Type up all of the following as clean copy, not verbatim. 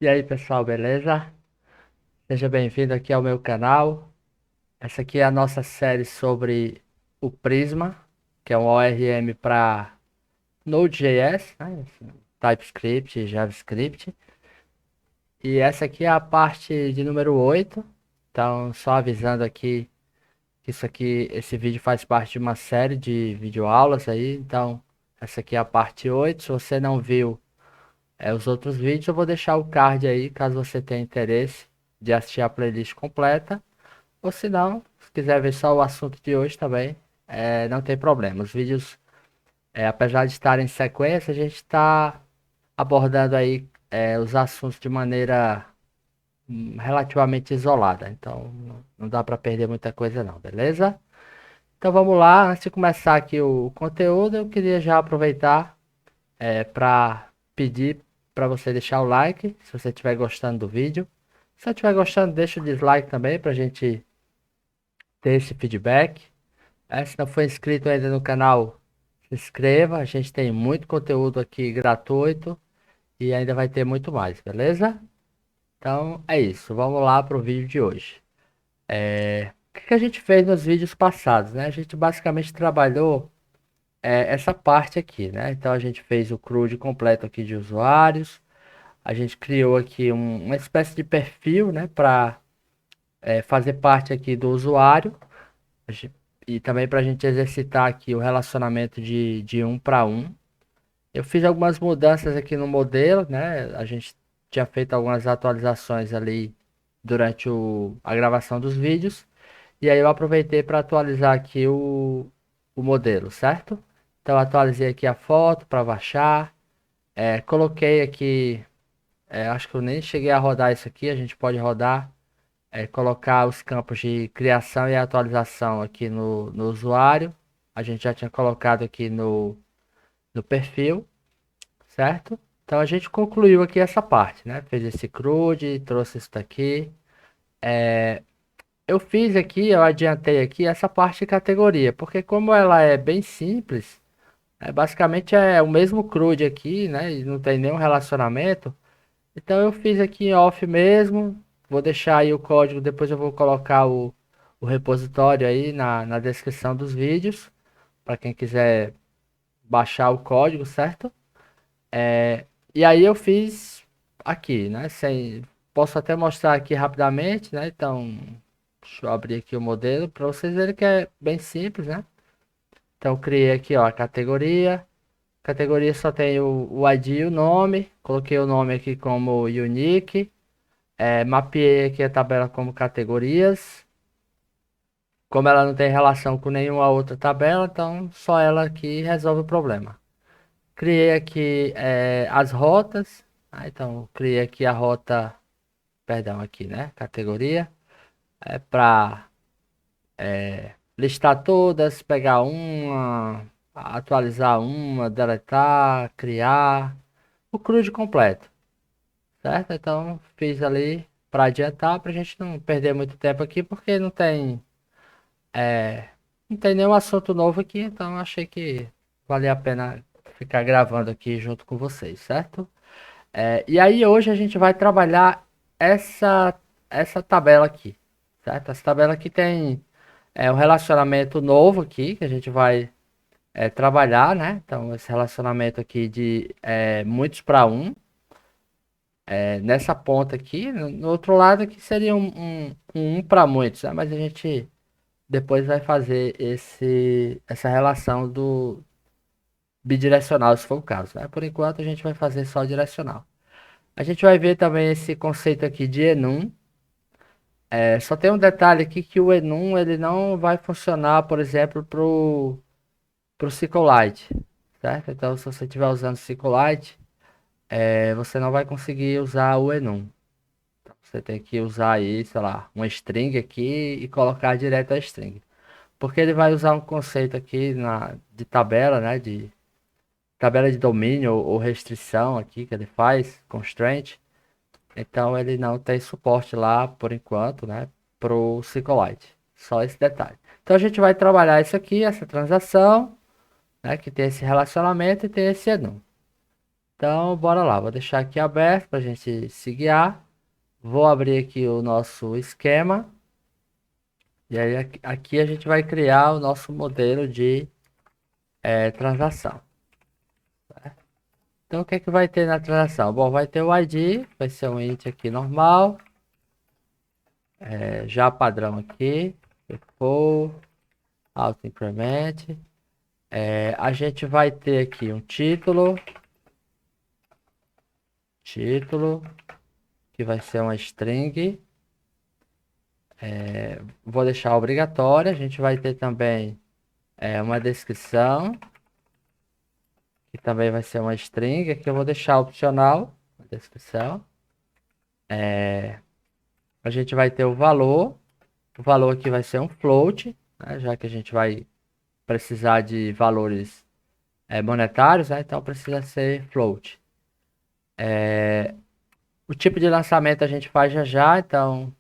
E aí pessoal, beleza? Seja bem-vindo aqui ao meu canal. Essa aqui é a nossa série sobre o Prisma, que é um ORM para Node.js, né? TypeScript, JavaScript. E essa aqui é a parte de número 8. Então, só avisando aqui que esse vídeo faz parte de uma série de videoaulas aí. Então, essa aqui é a parte 8. Se você não viu os outros vídeos, eu vou deixar o card aí, caso você tenha interesse de assistir a playlist completa. Ou se não, se quiser ver só o assunto de hoje também, não tem problema. Os vídeos, apesar de estarem em sequência, a gente está abordando aí os assuntos de maneira relativamente isolada. Então, não dá para perder muita coisa não, beleza? Então vamos lá, antes de começar aqui o conteúdo, eu queria já aproveitar para pedir para você deixar o like, se você estiver gostando do vídeo. Se você estiver gostando, deixa o dislike também para a gente ter esse feedback. Se não for inscrito ainda no canal, se inscreva. A gente tem muito conteúdo aqui gratuito e ainda vai ter muito mais, beleza? Então é isso, vamos lá para o vídeo de hoje. O que a gente fez nos vídeos passados, né? A gente basicamente trabalhou essa parte aqui, né? Então a gente fez o CRUD completo aqui de usuários. A gente criou aqui uma espécie de perfil, né? Para fazer parte aqui do usuário. E também para a gente exercitar aqui o relacionamento de um para um. Eu fiz algumas mudanças aqui no modelo, né? A gente tinha feito algumas atualizações ali durante a gravação dos vídeos. E aí eu aproveitei para atualizar aqui o modelo, certo? Então eu atualizei aqui a foto para baixar. Coloquei aqui, acho que eu nem cheguei a rodar isso aqui, a gente pode rodar. Colocar os campos de criação e atualização aqui no usuário. A gente já tinha colocado aqui no perfil, certo? Então a gente concluiu aqui essa parte, né? Fez esse CRUD, trouxe isso daqui. Eu fiz aqui, eu adiantei aqui essa parte de categoria, porque como ela é bem simples, basicamente é o mesmo CRUD aqui, né? E não tem nenhum relacionamento. Então eu fiz aqui em off mesmo. Vou deixar aí o código, depois eu vou colocar o repositório aí na descrição dos vídeos, para quem quiser baixar o código, certo? E aí eu fiz aqui, né? Posso até mostrar aqui rapidamente, né? Então, deixa eu abrir aqui o modelo para vocês verem que é bem simples, né? Então, eu criei aqui, ó, a categoria. Categoria só tem o ID e o nome. Coloquei o nome aqui como unique. Mapeei aqui a tabela como categorias. Como ela não tem relação com nenhuma outra tabela, então só ela aqui resolve o problema. Criei aqui as rotas. Então, criei aqui a rota, perdão, aqui, né? Categoria. Para listar todas, pegar uma, atualizar uma, deletar, criar. O CRUD completo, certo? Então, fiz ali para adiantar, para a gente não perder muito tempo aqui, porque não tem nenhum assunto novo aqui, então achei que valia a pena ficar gravando aqui junto com vocês, certo? E aí hoje a gente vai trabalhar essa, essa tabela aqui, certo? Essa tabela aqui tem um relacionamento novo aqui, que a gente vai trabalhar, né? Então esse relacionamento aqui de muitos para um, nessa ponta aqui, no outro lado aqui seria um para muitos, né? Mas a gente depois vai fazer essa relação do bidirecional, se for o caso, né? Por enquanto a gente vai fazer só direcional. A gente vai ver também esse conceito aqui de enum. Só tem um detalhe aqui que o enum ele não vai funcionar, por exemplo, pro SQLite, certo? Então, se você estiver usando SQLite, você não vai conseguir usar o enum. Então, você tem que usar aí, sei lá, uma string aqui e colocar direto a string. Porque ele vai usar um conceito aqui de tabela, né? De tabela de domínio ou restrição aqui que ele faz, constraint. Então ele não tem suporte lá por enquanto, né? Pro SQLite. Só esse detalhe. Então a gente vai trabalhar isso aqui, essa transação, né? Que tem esse relacionamento e tem esse enum. Então, bora lá. Vou deixar aqui aberto para a gente se guiar. Vou abrir aqui o nosso esquema. E aí aqui a gente vai criar o nosso modelo de transação. Então, o que é que vai ter na transação? Bom, vai ter o ID, vai ser um int aqui normal. Já padrão aqui. Default, auto increment. A gente vai ter aqui um título. Título, que vai ser uma string. Vou deixar obrigatória. A gente vai ter também uma descrição, que também vai ser uma string. Aqui eu vou deixar opcional, a descrição. A gente vai ter o valor. O valor aqui vai ser um float, né, já que a gente vai precisar de valores monetários, né, então precisa ser float. O tipo de lançamento a gente faz já já, então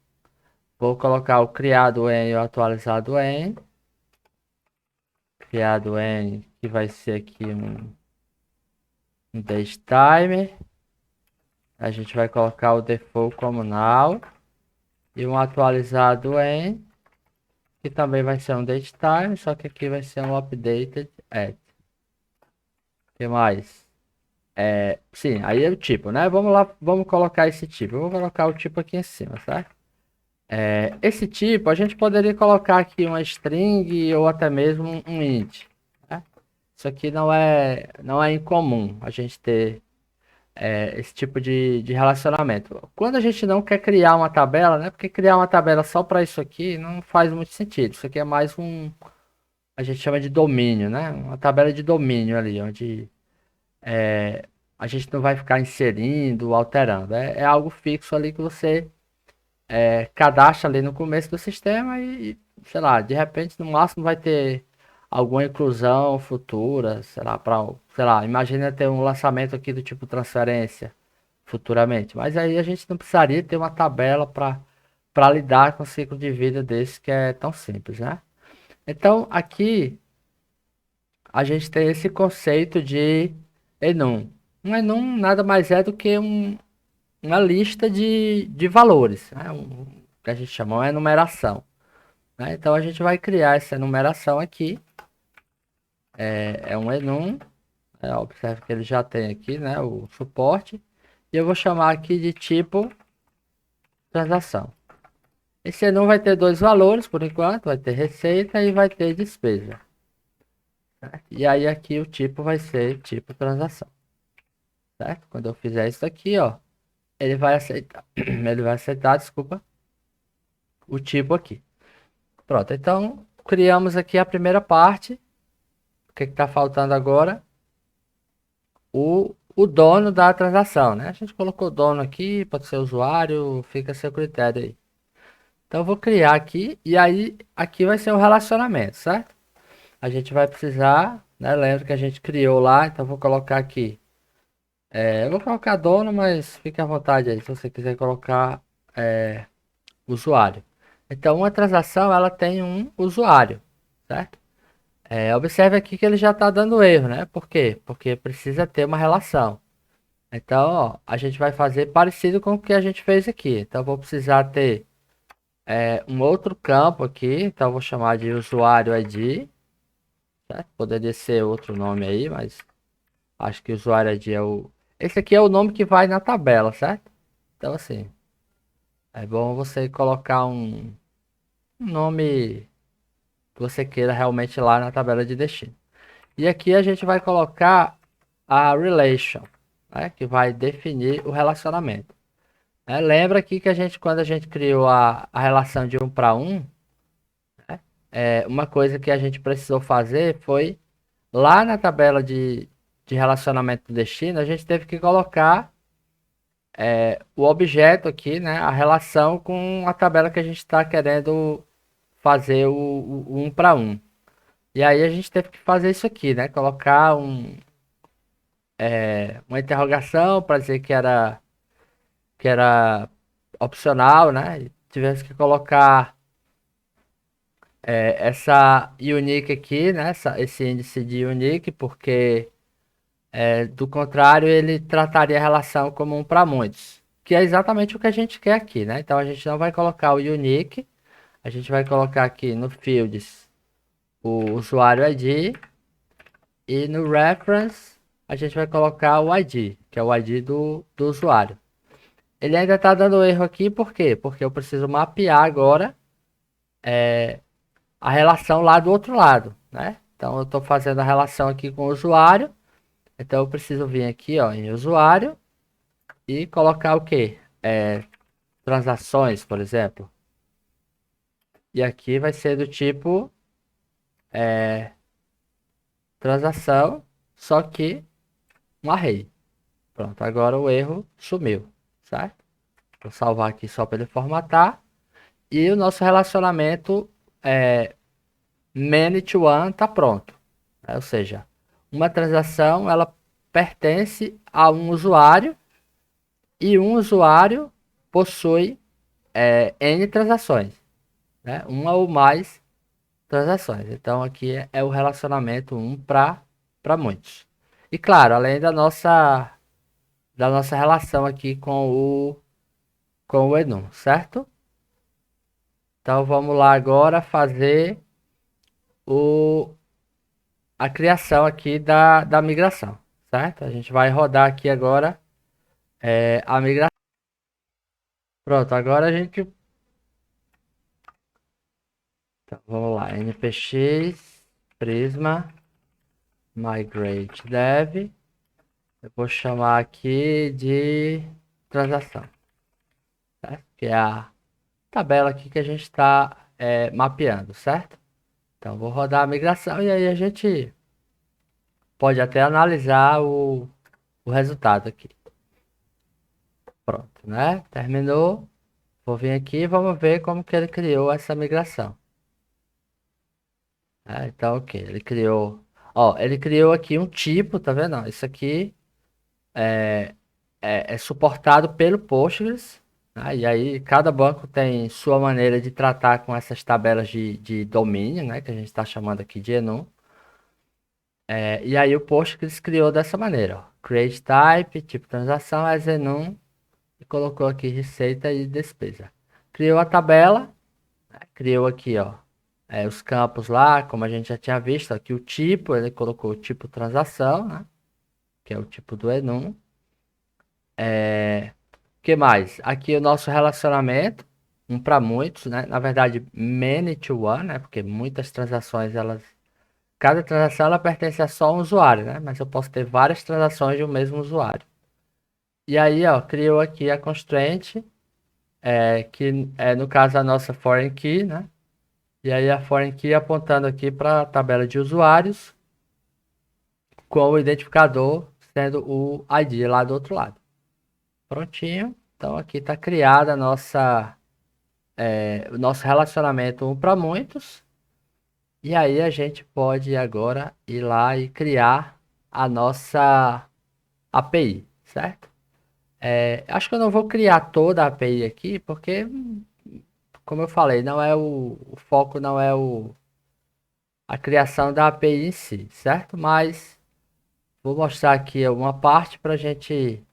vou colocar o criado em e o atualizado em. Criado em, que vai ser aqui um datetimer. A gente vai colocar o default como null. E um atualizado em, que também vai ser um datetime, só que aqui vai ser um updated at. O que mais? Sim, aí é o tipo, né? Vamos lá, vamos colocar esse tipo. Eu vou colocar o tipo aqui em cima, certo? Esse tipo, a gente poderia colocar aqui uma string ou até mesmo um int. Né? Isso aqui não é incomum a gente ter esse tipo de relacionamento. Quando a gente não quer criar uma tabela, né? Porque criar uma tabela só para isso aqui não faz muito sentido. Isso aqui é mais a gente chama de domínio, né? Uma tabela de domínio ali, onde a gente não vai ficar inserindo, alterando. É algo fixo ali que você cadastra ali no começo do sistema e, sei lá, de repente no máximo vai ter alguma inclusão futura, sei lá, sei lá, imagina ter um lançamento aqui do tipo transferência futuramente, mas aí a gente não precisaria ter uma tabela para lidar com o ciclo de vida desse que é tão simples, né? Então aqui a gente tem esse conceito de enum. Um enum nada mais é do que uma lista de valores, né? Que a gente chama de enumeração, né? Então a gente vai criar essa enumeração aqui. É um enum. Observe que ele já tem aqui, né, o suporte. E eu vou chamar aqui de tipo transação. Esse enum vai ter dois valores por enquanto, vai ter receita e vai ter despesa. Certo? E aí aqui o tipo vai ser tipo transação. Certo? Quando eu fizer isso aqui, ó, ele vai aceitar, ele vai aceitar, desculpa, o tipo aqui. Pronto, então criamos aqui a primeira parte. O que está faltando agora? O dono da transação, né? A gente colocou o dono aqui, pode ser usuário, fica a seu critério aí. Então eu vou criar aqui e aí aqui vai ser o relacionamento, certo? A gente vai precisar, né? Lembra que a gente criou lá, então eu vou colocar aqui. Eu vou colocar dono, mas fique à vontade aí, se você quiser colocar usuário. Então uma transação ela tem um usuário, certo? Observe aqui que ele já está dando erro, né? Por quê? Porque precisa ter uma relação. Então, ó, a gente vai fazer parecido com o que a gente fez aqui. Então, vou precisar ter um outro campo aqui. Então, eu vou chamar de usuário ID. Certo? Poderia ser outro nome aí, mas acho que usuário ID é o... Esse aqui é o nome que vai na tabela, certo? Então, assim, é bom você colocar um nome que você queira realmente lá na tabela de destino. E aqui a gente vai colocar a relation, né, que vai definir o relacionamento. Lembra aqui que quando a gente criou a relação de um para um, uma coisa que a gente precisou fazer foi, lá na tabela de relacionamento do destino, a gente teve que colocar o objeto aqui, né, a relação com a tabela que a gente está querendo fazer o um para um. E aí a gente teve que fazer isso aqui, né, colocar uma interrogação para dizer que era opcional, né, tivemos que colocar essa unique aqui, né? Esse índice de unique, porque Do contrário, ele trataria a relação como um para muitos, que é exatamente o que a gente quer aqui, né? Então a gente não vai colocar o unique, a gente vai colocar aqui no fields o usuário ID e no reference a gente vai colocar o ID, que é o ID do usuário. Ele ainda está dando erro aqui, por quê? Porque eu preciso mapear agora a relação lá do outro lado, né? Então eu estou fazendo a relação aqui com o usuário, então eu preciso vir aqui, ó, em usuário e colocar o quê? Transações, por exemplo. E aqui vai ser do tipo transação, só que um array. Pronto, agora o erro sumiu, certo? Vou salvar aqui só para ele formatar. E o nosso relacionamento many to one está pronto. Né? Ou seja, uma transação ela pertence a um usuário e um usuário possui N transações, né? Uma ou mais transações. Então aqui é o relacionamento um para muitos. E claro, além da nossa relação aqui com o enum, certo? Então vamos lá agora fazer o, a criação aqui da migração, certo? A gente vai rodar aqui agora a migração. Pronto, agora a gente. Então, vamos lá, npx prisma migrate dev. Eu vou chamar aqui de transação, certo? Que é a tabela aqui que a gente está mapeando, certo? Então vou rodar a migração e aí a gente pode até analisar o resultado aqui. Pronto, né? Terminou. Vou vir aqui e vamos ver como que ele criou essa migração. Então, ok, ele criou. Ó, ele criou aqui um tipo, tá vendo? Ó, isso aqui é suportado pelo Postgres, né? E aí cada banco tem sua maneira de tratar com essas tabelas de domínio, né? Que a gente está chamando aqui de enum. E aí o Postgres criou dessa maneira, ó. Create type, tipo transação, as enum, e colocou aqui receita e despesa. Criou a tabela, criou aqui, ó, os campos lá, como a gente já tinha visto, aqui o tipo, ele colocou o tipo transação, né? Que é o tipo do enum. Que mais? Aqui o nosso relacionamento, um para muitos, né? Na verdade, many to one, né? Porque muitas transações, cada transação ela pertence a só um usuário, né? Mas eu posso ter várias transações de um mesmo usuário. E aí, ó, criou aqui a constraint, que é no caso a nossa foreign key, né? E aí a foreign key apontando aqui para a tabela de usuários, com o identificador sendo o ID lá do outro lado. Prontinho. Então aqui está criada o nosso relacionamento um para muitos. E aí a gente pode agora ir lá e criar a nossa API, certo? Acho que eu não vou criar toda a API aqui, porque, como eu falei, não é o foco não é a criação da API em si, certo? Mas vou mostrar aqui uma parte para a gente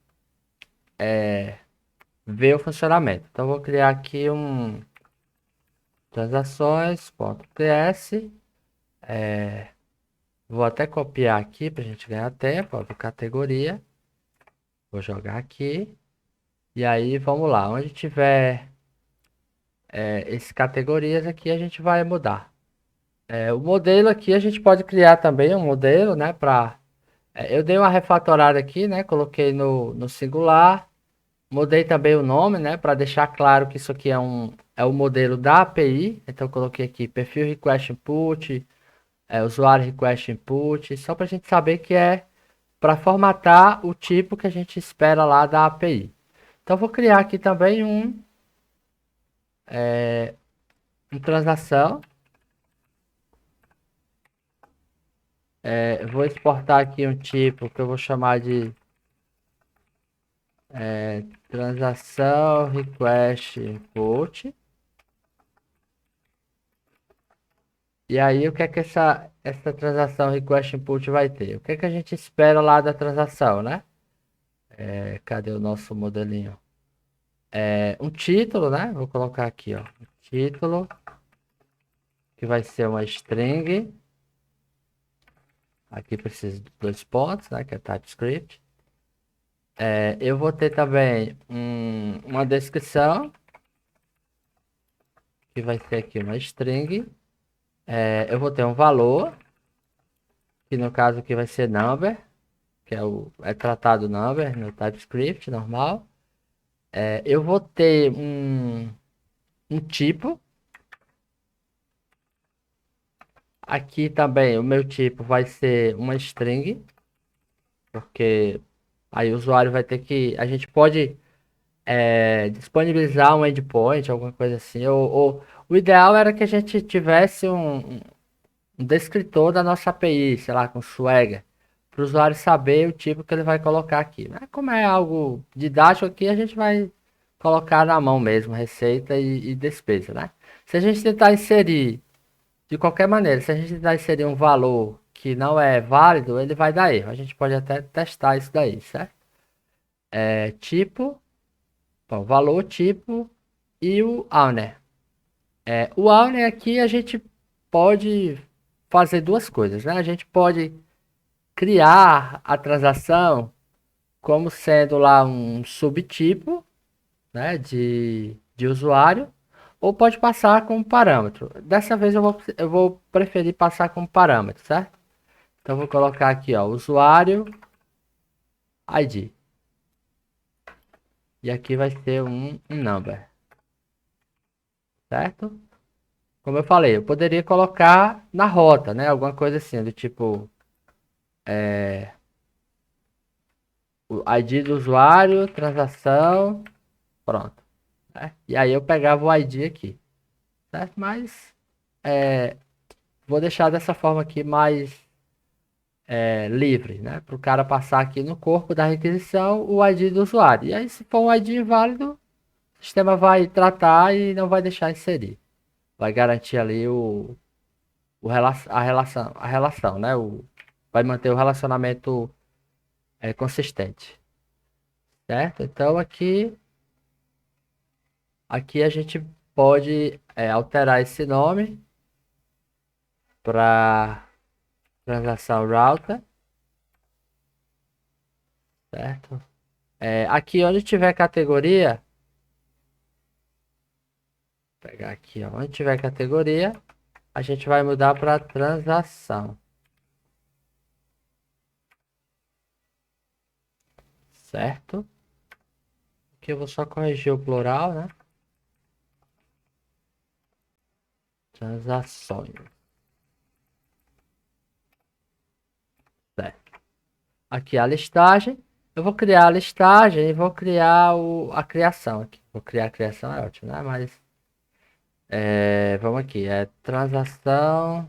ver o funcionamento. Então vou criar aqui um transações.ts. Vou até copiar aqui para a gente ganhar tempo, ó, do categoria. Vou jogar aqui. E aí vamos lá. Onde tiver esses categorias aqui, a gente vai mudar. O modelo aqui a gente pode criar também um modelo, né? Eu dei uma refatorada aqui, né? Coloquei no singular. Mudei também o nome, né? Para deixar claro que isso aqui é o modelo da API. Então eu coloquei aqui perfil request input, usuário request input, só para a gente saber que é para formatar o tipo que a gente espera lá da API. Então vou criar aqui também um transação. Vou exportar aqui um tipo que eu vou chamar de transação request input. E aí, o que é que essa transação request input vai ter? O que é que a gente espera lá da transação, né? Cadê o nosso modelinho? Um título, né? Vou colocar aqui, ó. Título, que vai ser uma string. Aqui precisa de dois pontos, né? Que é TypeScript. Eu vou ter também uma descrição, que vai ser aqui uma string. Eu vou ter um valor, que no caso aqui vai ser number, que é tratado number no TypeScript normal. Eu vou ter um tipo. Aqui também o meu tipo vai ser uma string, porque aí o usuário vai ter que. A gente pode disponibilizar um endpoint, alguma coisa assim. Ou o ideal era que a gente tivesse um descritor da nossa API, sei lá, com Swagger, para o usuário saber o tipo que ele vai colocar aqui. Mas como é algo didático aqui, a gente vai colocar na mão mesmo, receita e despesa, né? Se a gente tentar inserir, de qualquer maneira, se a gente tentar inserir um valor que não é válido, ele vai dar erro. A gente pode até testar isso daí, certo? Tipo, bom, valor, tipo e o owner. O owner aqui a gente pode fazer duas coisas, né? A gente pode criar a transação como sendo lá um subtipo, né, de usuário, ou pode passar como parâmetro. Dessa vez eu vou preferir passar como parâmetro, certo? Então eu vou colocar aqui, ó, usuário ID. E aqui vai ser um number, certo? Como eu falei, eu poderia colocar na rota, né? Alguma coisa assim, do tipo o ID do usuário, transação, pronto, né? E aí eu pegava o ID aqui, certo? Mas vou deixar dessa forma aqui mais livre, né? Para o cara passar aqui no corpo da requisição o ID do usuário. E aí, se for um ID inválido, o sistema vai tratar e não vai deixar inserir. Vai garantir ali a relação, né? Vai manter o relacionamento consistente, certo? Então aqui a gente pode alterar esse nome para transação router, certo? Aqui onde tiver categoria, vou pegar aqui, ó, onde tiver categoria, a gente vai mudar para transação, certo? Aqui eu vou só corrigir o plural, né? Transações, certo? Aqui a listagem, eu vou criar a listagem e vou criar a criação aqui. Vou criar a criação, é ótimo, né? Mas vamos aqui, transação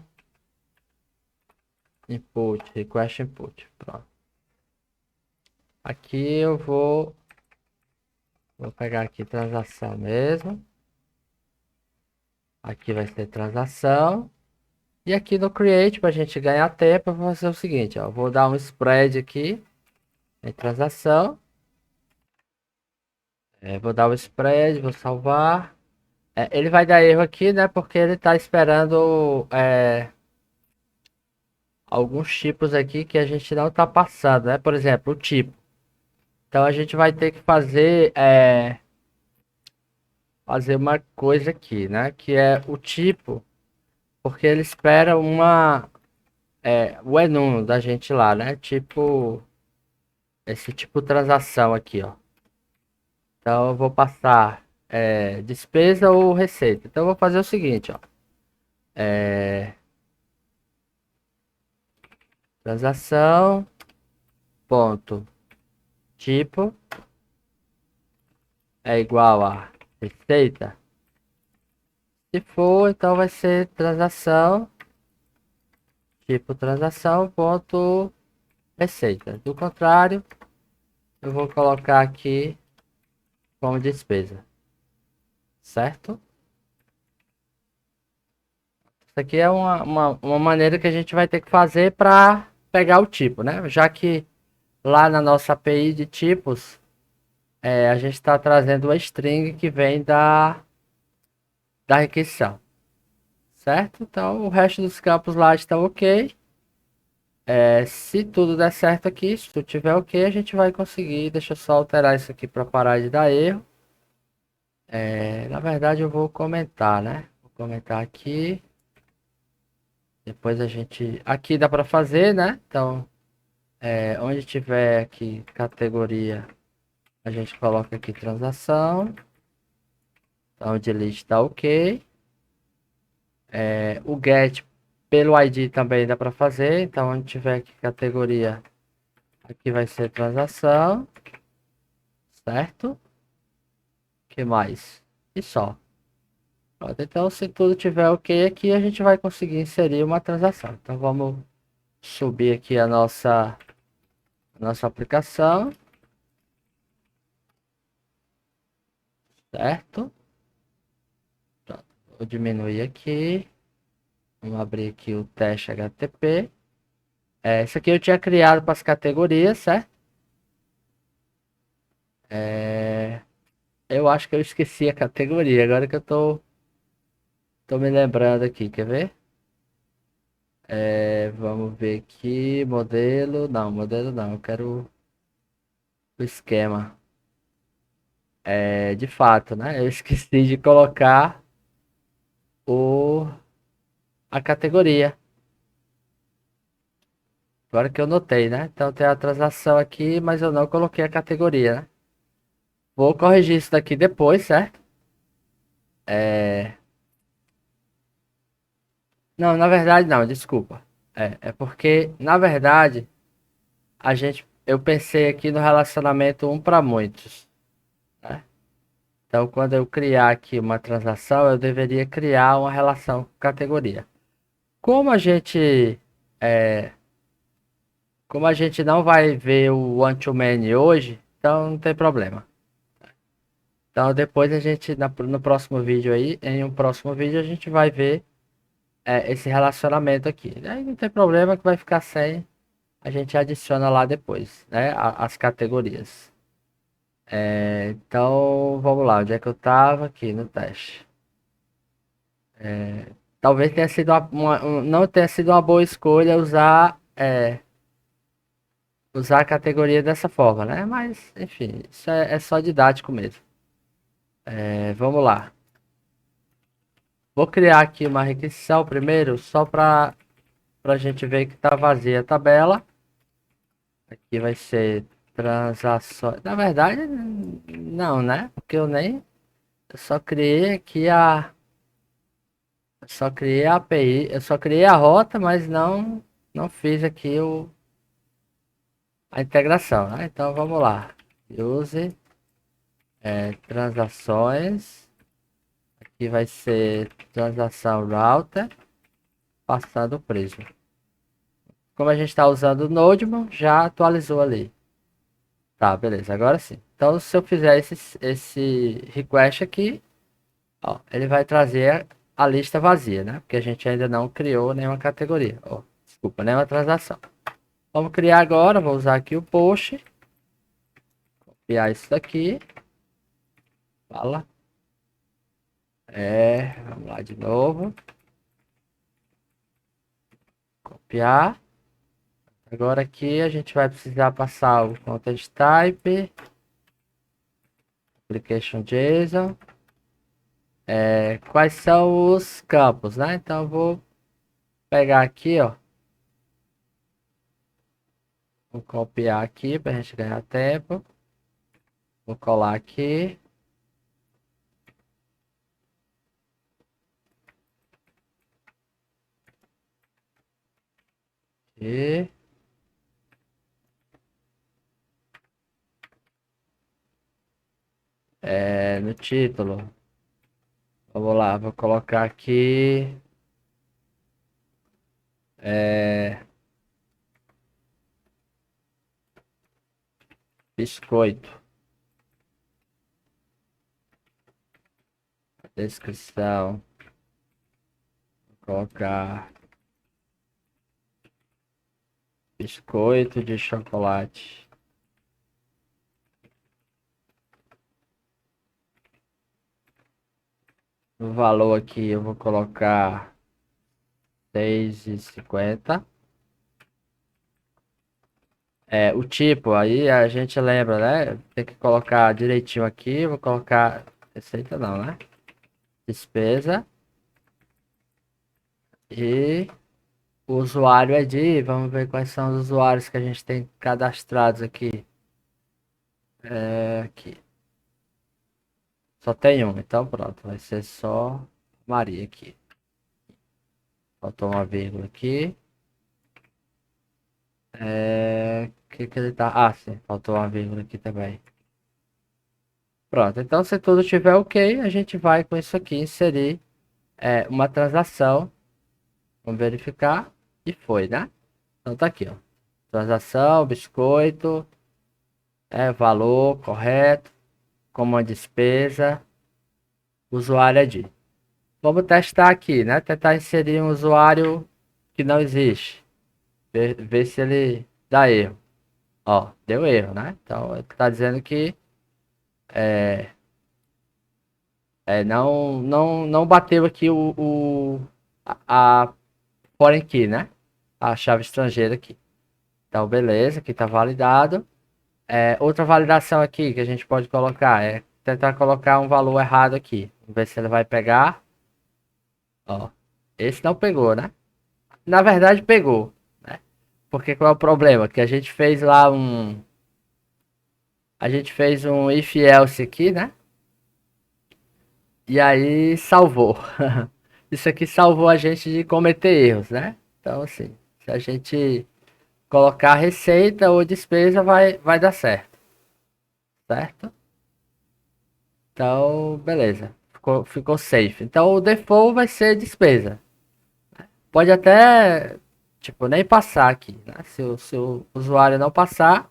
input, request input, pronto. Aqui eu vou pegar aqui transação mesmo. Aqui vai ser transação. E aqui no create, para a gente ganhar tempo, eu vou fazer o seguinte, ó. Vou dar um spread aqui em transação. Vou dar o spread, vou salvar. Ele vai dar erro aqui, né? Porque ele está esperando alguns tipos aqui que a gente não está passando, né? Por exemplo, o tipo. Então a gente vai ter que fazer uma coisa aqui, né? Que é o tipo, porque ele espera o enum da gente lá, né? Tipo, esse tipo transação aqui, ó. Então eu vou passar despesa ou receita. Então eu vou fazer o seguinte, ó. Transação, ponto, tipo, é igual a receita. Se for, então vai ser transação, tipo transação, ponto, receita. Do contrário, eu vou colocar aqui como despesa. Certo? Isso aqui é uma maneira que a gente vai ter que fazer para pegar o tipo, né? Já que lá na nossa API de tipos, a gente está trazendo uma string que vem da requisição, certo? Então o resto dos campos lá estão ok. Se tudo der certo aqui, se tudo tiver ok, a gente vai conseguir. Deixa eu só alterar isso aqui para parar de dar erro. Na verdade eu vou comentar, né? Vou comentar aqui. Depois a gente. Aqui dá para fazer, né? Então, onde tiver aqui categoria, a gente coloca aqui transação. Então o delete está ok. O get pelo ID também dá para fazer. Então onde tiver aqui categoria, aqui vai ser transação. Certo? Que mais? E só. Pronto, então se tudo tiver ok aqui, a gente vai conseguir inserir uma transação. Então vamos subir aqui a nossa aplicação. Certo? Pronto, vou diminuir aqui. Vamos abrir aqui o teste HTTP. Isso aqui eu tinha criado para as categorias, certo? Eu acho que eu esqueci a categoria, agora que eu tô me lembrando aqui, quer ver? Vamos ver aqui, modelo não, eu quero o esquema. De fato, né? Eu esqueci de colocar a categoria. Agora que eu notei, né? Então tem a transação aqui, mas eu não coloquei a categoria, né? Vou corrigir isso daqui depois, certo? Não, na verdade não, desculpa. É porque, na verdade, eu pensei aqui no relacionamento um para muitos, né? Então, quando eu criar aqui uma transação, eu deveria criar uma relação com categoria. Como a gente, é, como a gente não vai ver o one-to-many hoje, então não tem problema. Então, depois a gente, no próximo vídeo aí, em um próximo vídeo, a gente vai ver esse relacionamento aqui. Aí não tem problema que vai ficar sem, a gente adiciona lá depois, né? As categorias. Então, vamos lá, onde é que eu tava aqui no teste? Talvez tenha sido não tenha sido uma boa escolha usar a categoria dessa forma, né? Mas, enfim, isso é só didático mesmo. Vamos lá. Vou criar aqui uma requisição primeiro, só para a gente ver que está vazia a tabela. Aqui vai ser transações. Na verdade, não, né? Porque eu só criei aqui eu só criei a API, eu só criei a rota, mas não fiz aqui a integração, né? Então vamos lá. Use transações. Aqui vai ser transação router passando o prisma. Como a gente está usando o Nodemon, já atualizou ali. Tá, beleza, agora sim. Então se eu fizer esse request aqui, ó, ele vai trazer a lista vazia, né? Porque a gente ainda não criou nenhuma categoria. Ó, desculpa, nenhuma transação. Vamos criar agora, vou usar aqui o post. Copiar isso daqui. Fala. Vamos lá de novo. Copiar. Agora aqui a gente vai precisar passar o content type. Application JSON. Quais são os campos, né? Então eu vou pegar aqui, ó. Vou copiar aqui para a gente ganhar tempo. Vou colar aqui. E no título. Vamos lá, vou colocar aqui. Biscoito. Descrição. Vou colocar biscoito de chocolate. O valor aqui eu vou colocar 6,50. O tipo, aí a gente lembra, né? Tem que colocar direitinho aqui. Vou colocar receita não, né? Despesa. E o usuário é de... Vamos ver quais são os usuários que a gente tem cadastrados aqui. Aqui. Só tem um, então pronto. Vai ser só Maria aqui. Faltou uma vírgula aqui. Que ele tá... Ah, sim. Faltou uma vírgula aqui também. Pronto. Então, se tudo estiver ok, a gente vai com isso aqui inserir uma transação. Vamos verificar. E foi, né? Então tá aqui, ó. Transação, biscoito. Valor correto. Como uma despesa. Usuário é de. Vamos testar aqui, né? Tentar inserir um usuário que não existe. Ver se ele dá erro. Ó, deu erro, né? Então, ele tá dizendo que não bateu aqui a foreign key, né? A chave estrangeira aqui. Então, beleza, aqui tá validado. Outra validação aqui que a gente pode colocar é tentar colocar um valor errado aqui. Vamos ver se ele vai pegar. Ó, esse não pegou, né? Na verdade, pegou, né? Porque qual é o problema? Que a gente fez lá um... A gente fez um if else aqui, né? E aí salvou. Isso aqui salvou a gente de cometer erros, né? Então, assim, se a gente colocar receita ou despesa, vai dar certo. Certo? Então, beleza. Ficou safe. Então, o default vai ser despesa. Pode até, tipo, nem passar aqui, né? Se o usuário não passar,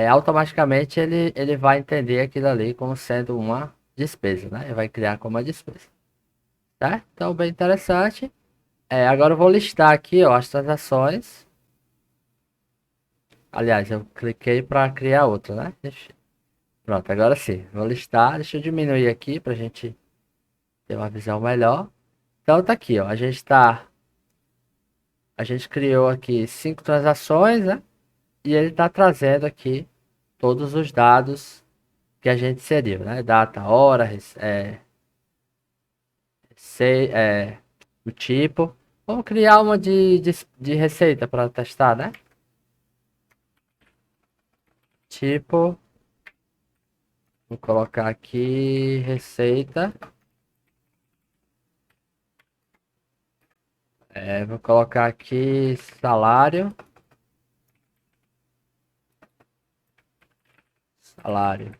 automaticamente ele vai entender aquilo ali como sendo uma despesa, né? Ele vai criar como uma despesa. Tá? Então, bem interessante. Agora eu vou listar aqui, ó, as transações. Aliás, eu cliquei para criar outra, né? Pronto, agora sim. Vou listar. Deixa eu diminuir aqui para a gente ter uma visão melhor. Então tá aqui, ó. A gente criou aqui 5 transações, né? E ele está trazendo aqui todos os dados que a gente inseriu, né? Data, hora, o tipo. Vamos criar uma de receita para testar, né? Tipo, vou colocar aqui receita. Vou colocar aqui salário. Salário.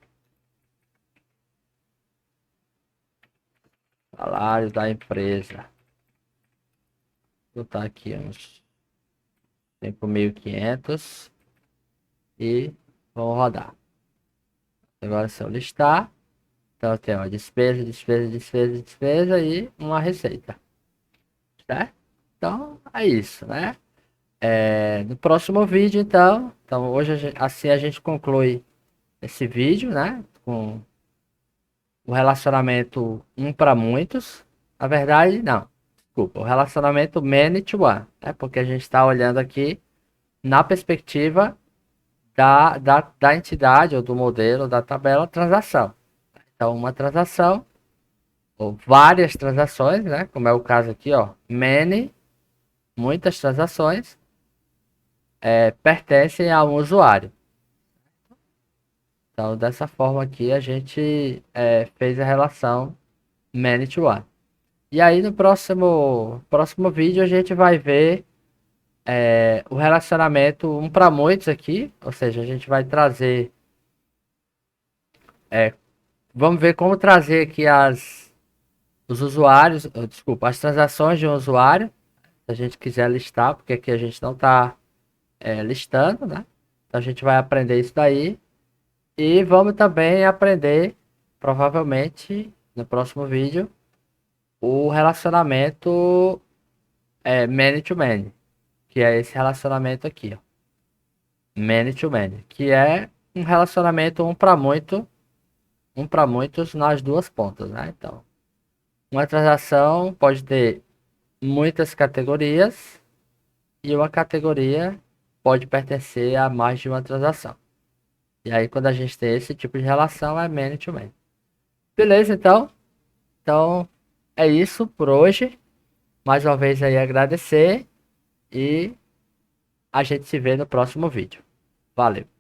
Salário da empresa. Vou botar aqui uns 5.500 e vamos rodar. Agora se eu listar, então tem uma despesa, despesa, despesa, despesa e uma receita. Certo? Então é isso, né? No próximo vídeo, então hoje assim a gente conclui esse vídeo, né? Com o relacionamento um para muitos. Na verdade, não. Desculpa, o relacionamento many to one, né? Porque a gente está olhando aqui na perspectiva da entidade ou do modelo da tabela transação. Então, uma transação ou várias transações, né? Como é o caso aqui, ó, many, muitas transações pertencem a um usuário. Então, dessa forma aqui, a gente fez a relação many to one. E aí, no próximo vídeo, a gente vai ver o relacionamento um para muitos aqui. Ou seja, a gente vai trazer... vamos ver como trazer aqui os usuários... Desculpa, as transações de um usuário. Se a gente quiser listar, porque aqui a gente não está listando, né? Então, a gente vai aprender isso daí. E vamos também aprender, provavelmente, no próximo vídeo, o relacionamento many to many, que é esse relacionamento aqui, ó. Many to many, que é um relacionamento um para muitos nas duas pontas, né? Então, uma transação pode ter muitas categorias e uma categoria pode pertencer a mais de uma transação. E aí, quando a gente tem esse tipo de relação, é many to many. Beleza, então? Então, é isso por hoje. Mais uma vez aí agradecer e a gente se vê no próximo vídeo. Valeu!